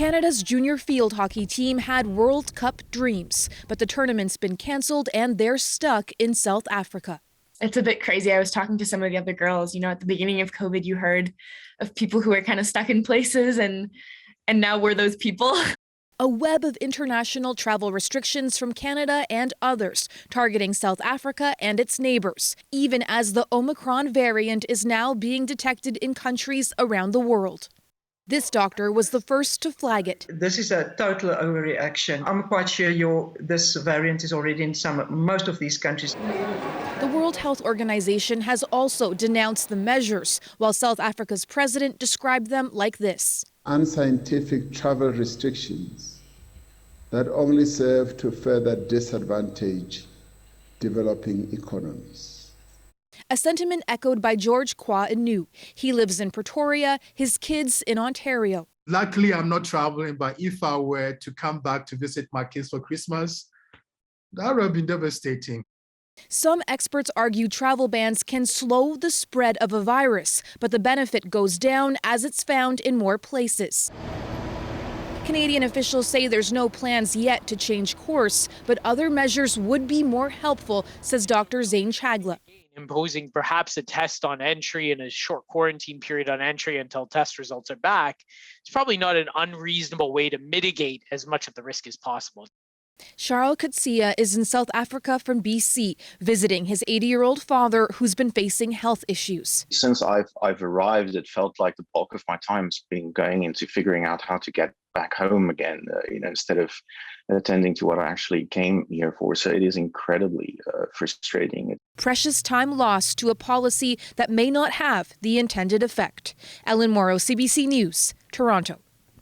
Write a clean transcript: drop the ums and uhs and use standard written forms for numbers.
Canada's junior field hockey team had World Cup dreams, but the tournament's been cancelled and they're stuck in South Africa. It's a bit crazy. I was talking to some of the other girls, at the beginning of COVID, you heard of people who are kind of stuck in places and now we're those people. A web of international travel restrictions from Canada and others, targeting South Africa and its neighbors, even as the Omicron variant is now being detected in countries around the world. This doctor was the first to flag it. This is a total overreaction. I'm quite sure this variant is already in most of these countries. The World Health Organization has also denounced the measures, while South Africa's president described them like this: unscientific travel restrictions that only serve to further disadvantage developing economies. A sentiment echoed by George Kwa Inu. He lives in Pretoria, his kids in Ontario. Luckily, I'm not traveling, but if I were to come back to visit my kids for Christmas, that would have been devastating. Some experts argue travel bans can slow the spread of a virus, but the benefit goes down as it's found in more places. Canadian officials say there's no plans yet to change course, but other measures would be more helpful, says Dr. Zane Chagla. Imposing perhaps a test on entry and a short quarantine period on entry until test results are back is probably not an unreasonable way to mitigate as much of the risk as possible. Charles Kutsia is in South Africa from BC, visiting his 80-year-old father who's been facing health issues. Since I've arrived, it felt like the bulk of my time's been going into figuring out how to get back home again, instead of attending to what I actually came here for. So it is incredibly frustrating. Precious time lost to a policy that may not have the intended effect. Ellen Morrow, CBC News, Toronto.